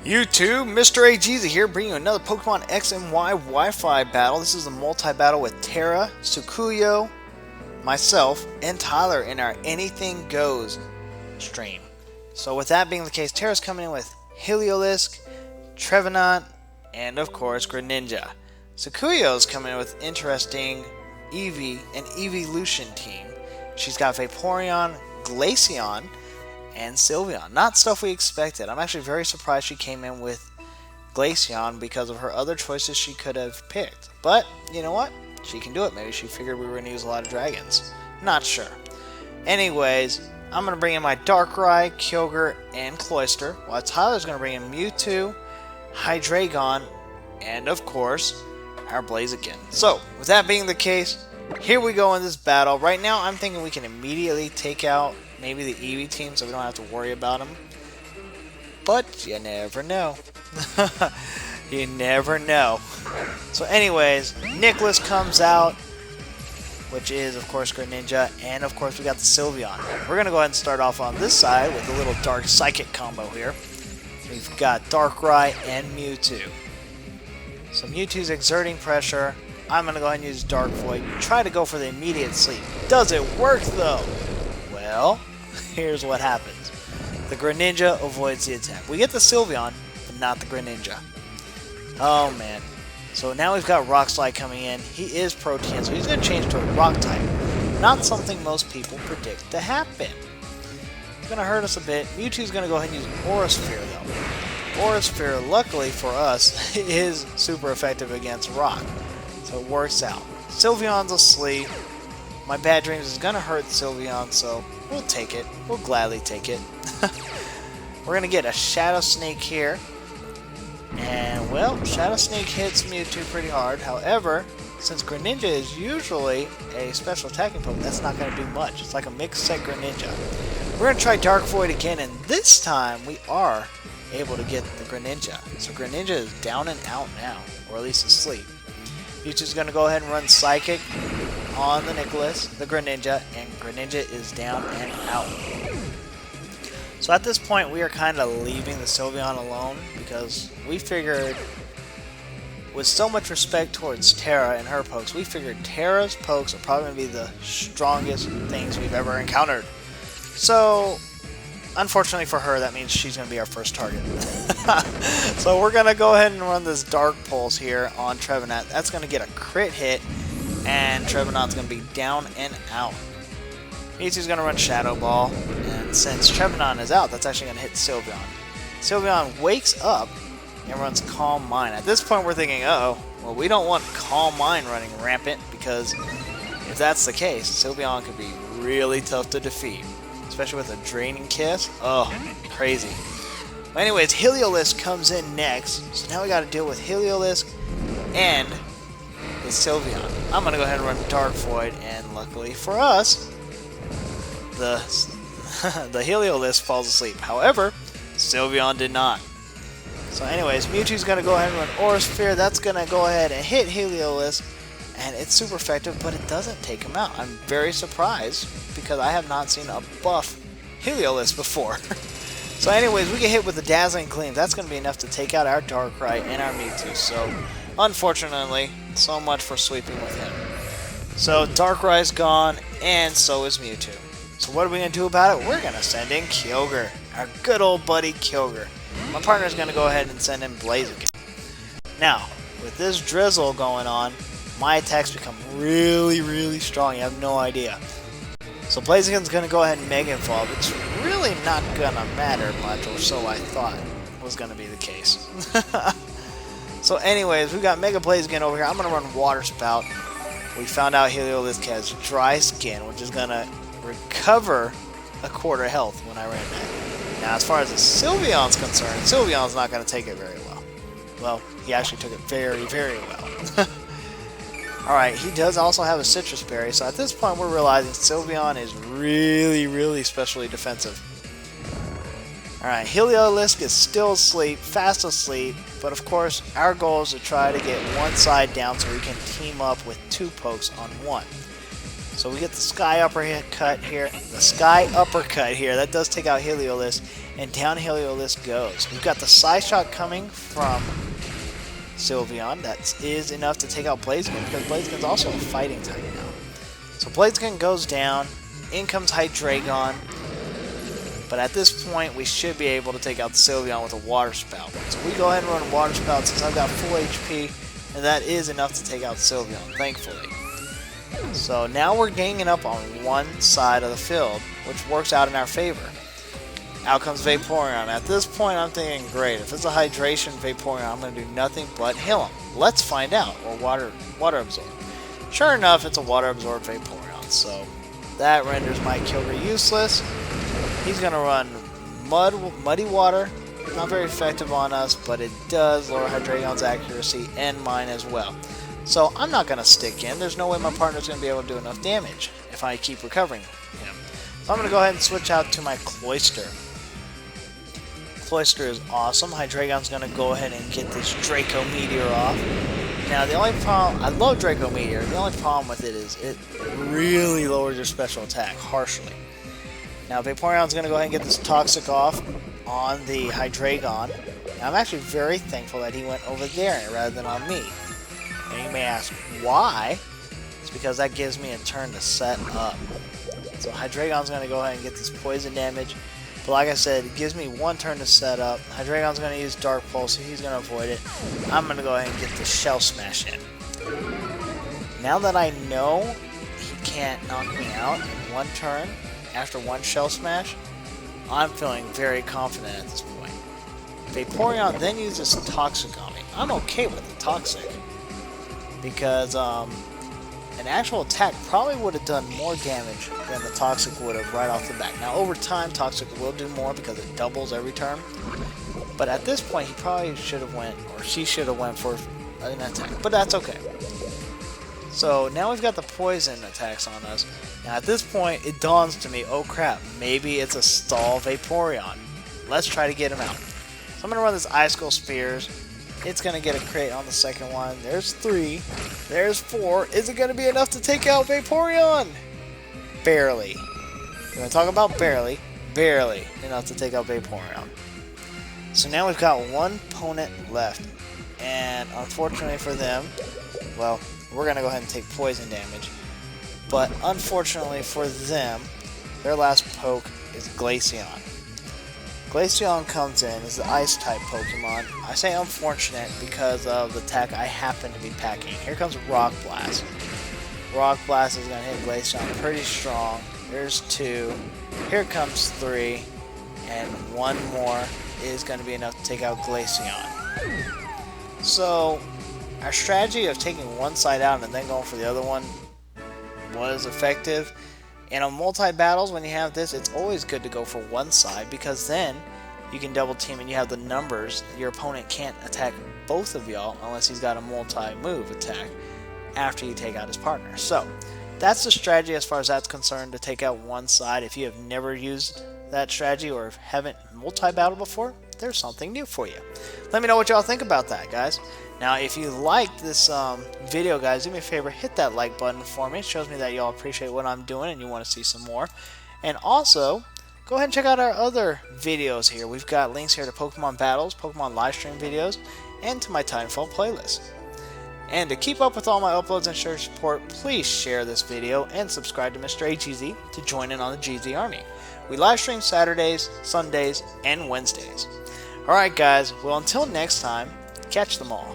YouTube, MrAGeezie here, bringing you another Pokemon X and Y Wi-Fi battle. This is a multi-battle with Tara, Tsukuyo, myself, and Tyler in our Anything Goes stream. So with that being the case, Tara's coming in with Heliolisk, Trevenant, and of course Greninja. Tsukuyo's coming in with interesting Eevee and Evolution team. She's got Vaporeon, Glaceon, and Sylveon. Not stuff we expected. I'm actually very surprised she came in with Glaceon because of her other choices she could have picked. But, you know what? She can do it. Maybe she figured we were going to use a lot of dragons. Not sure. Anyways, I'm going to bring in my Darkrai, Kyogre, and Cloyster, while Tyler's going to bring in Mewtwo, Hydreigon, and of course, our Blaziken. So, with that being the case, here we go in this battle. Right now, I'm thinking we can immediately take out maybe the Eevee team so we don't have to worry about them. But you never know. You never know. So anyways, Nicholas comes out, which is of course Greninja, and of course we got the Sylveon. We're going to go ahead and start off on this side with a little Dark Psychic combo here. We've got Darkrai and Mewtwo. So Mewtwo's exerting pressure. I'm going to go ahead and use Dark Void. Try to go for the immediate sleep. Does it work though? Well, here's what happens. The Greninja avoids the attack. We get the Sylveon, but not the Greninja. Oh man. So now we've got Rock Slide coming in. He is Protean, so he's going to change to a Rock type. Not something most people predict to happen. It's going to hurt us a bit. Mewtwo's going to go ahead and use Aura Sphere though. Aura Sphere, luckily for us, is super effective against Rock. So it works out. Sylveon's asleep. My Bad Dreams is going to hurt Sylveon, so we'll take it. We'll gladly take it. We're going to get a Shadow Sneak here. And, well, Shadow Sneak hits Mewtwo pretty hard. However, since Greninja is usually a special attacking Pokemon, that's not going to do much. It's like a mixed set Greninja. We're going to try Dark Void again, and this time we are able to get the Greninja. So Greninja is down and out now, or at least asleep. Mewtwo's going to go ahead and run Psychic on the Nicholas, the Greninja, and Greninja is down and out. So at this point, we are kind of leaving the Sylveon alone because we figured, with so much respect towards Tara and her pokes, we figured Tara's pokes are probably going to be the strongest things we've ever encountered. So, unfortunately for her, that means she's going to be our first target. So we're going to go ahead and run this Dark Pulse here on Trevenant. That's going to get a crit hit, and Trevenant's going to be down and out. Mewtwo's going to run Shadow Ball, and since Trevenant is out, that's actually going to hit Sylveon. Sylveon wakes up and runs Calm Mind. At this point, we're thinking, uh-oh, well, we don't want Calm Mind running rampant, because if that's the case, Sylveon could be really tough to defeat, especially with a Draining Kiss. Oh, crazy. But anyways, Heliolisk comes in next, so now we got to deal with Heliolisk and the Sylveon. I'm going to go ahead and run Dark Void, and luckily for us, the Heliolisk falls asleep. However, Sylveon did not. So anyways, Mewtwo's going to go ahead and run Aura Sphere. That's going to go ahead and hit Heliolisk, and it's super effective, but it doesn't take him out. I'm very surprised because I have not seen a buff Heliolisk before. So anyways, we get hit with the Dazzling Gleam. That's going to be enough to take out our Darkrai and our Mewtwo. So unfortunately, so much for sweeping with him. So Darkrai's gone, and so is Mewtwo. So what are we going to do about it? We're going to send in Kyogre, our good old buddy Kyogre. My partner's going to go ahead and send in Blaziken. Now, with this drizzle going on, my attacks become really, really strong. You have no idea. So Blaziken's going to go ahead and Mega Evolve. It's really not going to matter much, or so I thought was going to be the case. So anyways, we got Mega Blaziken over here. I'm going to run Water Spout. We found out Heliolisk has Dry Skin, which is going to recover a quarter health when I ran that. Now, as far as the Sylveon's concerned, Sylveon's not going to take it very well. Well, he actually took it very, very well. Alright, he does also have a Citrus Berry, so at this point we're realizing Sylveon is really, really specially defensive. Alright, Heliolisk is still asleep, fast asleep, but of course our goal is to try to get one side down so we can team up with two pokes on one. So we get the Sky Uppercut here. The Sky Uppercut here. That does take out Heliolisk. And down Heliolisk goes. We've got the Side Shot coming from Sylveon. That is enough to take out Blaziken, because Blaziken's also a fighting type now. So Blaziken goes down. In comes Hydreigon. But at this point, we should be able to take out the Sylveon with a Water Spout. So we go ahead and run a Water Spout since I've got full HP. And that is enough to take out Sylveon, thankfully. So now we're ganging up on one side of the field, which works out in our favor. Out comes Vaporeon. At this point, I'm thinking, great, if it's a Hydration Vaporeon, I'm going to do nothing but heal him. Let's find out. Or Water Absorb. Sure enough, it's a Water Absorb Vaporeon, so that renders my Kyogre useless. He's going to run Muddy Water. Not very effective on us, but it does lower Hydreigon's accuracy and mine as well. So I'm not going to stick in. There's no way my partner's going to be able to do enough damage if I keep recovering him. So I'm going to go ahead and switch out to my Cloyster. Cloyster is awesome. Hydreigon's going to go ahead and get this Draco Meteor off. Now the only problem, I love Draco Meteor, the only problem with it is it really lowers your special attack harshly. Now Vaporeon's going to go ahead and get this Toxic off on the Hydreigon. Now, I'm actually very thankful that he went over there rather than on me. And you may ask why. It's because that gives me a turn to set up. So Hydreigon's going to go ahead and get this poison damage. But like I said, it gives me one turn to set up. Hydreigon's going to use Dark Pulse, so he's going to avoid it. I'm going to go ahead and get the Shell Smash in. Now that I know he can't knock me out in one turn after one Shell Smash, I'm feeling very confident at this point. Vaporeon then uses Toxic on me. I'm okay with the Toxic, because an actual attack probably would have done more damage than the Toxic would have right off the bat. Now over time, Toxic will do more because it doubles every turn. But at this point, he probably should have went, or she should have went for an attack. But that's okay. So now we've got the poison attacks on us. Now at this point, it dawns to me, oh crap, maybe it's a stall Vaporeon. Let's try to get him out. So I'm going to run this Icicle Spears. It's going to get a crit on the second one. There's 3. There's 4. Is it going to be enough to take out Vaporeon? Barely. We're going to talk about barely. Barely enough to take out Vaporeon. So now we've got one opponent left. And unfortunately for them, well, we're going to go ahead and take poison damage. But unfortunately for them, their last poke is Glaceon. Glaceon comes in as the Ice-type Pokemon. I say unfortunate because of the attack I happen to be packing. Here comes Rock Blast. Rock Blast is going to hit Glaceon pretty strong. There's 2. Here comes 3. And 1 more is going to be enough to take out Glaceon. So, our strategy of taking one side out and then going for the other one was effective. And on multi-battles, when you have this, it's always good to go for one side, because then you can double team and you have the numbers. Your opponent can't attack both of y'all unless he's got a multi-move attack after you take out his partner. So that's the strategy as far as that's concerned, to take out one side. If you have never used that strategy or haven't multi-battled before, there's something new for you. Let me know what y'all think about that, guys. Now, if you liked this video, guys, do me a favor, hit that like button for me. It shows me that y'all appreciate what I'm doing and you want to see some more. And also, go ahead and check out our other videos here. We've got links here to Pokemon Battles, Pokemon Livestream videos, and to my Titanfall playlist. And to keep up with all my uploads and show support, please share this video and subscribe to MrAGeezie to join in on the Geezie Army. We live stream Saturdays, Sundays, and Wednesdays. Alright guys, well until next time, catch them all.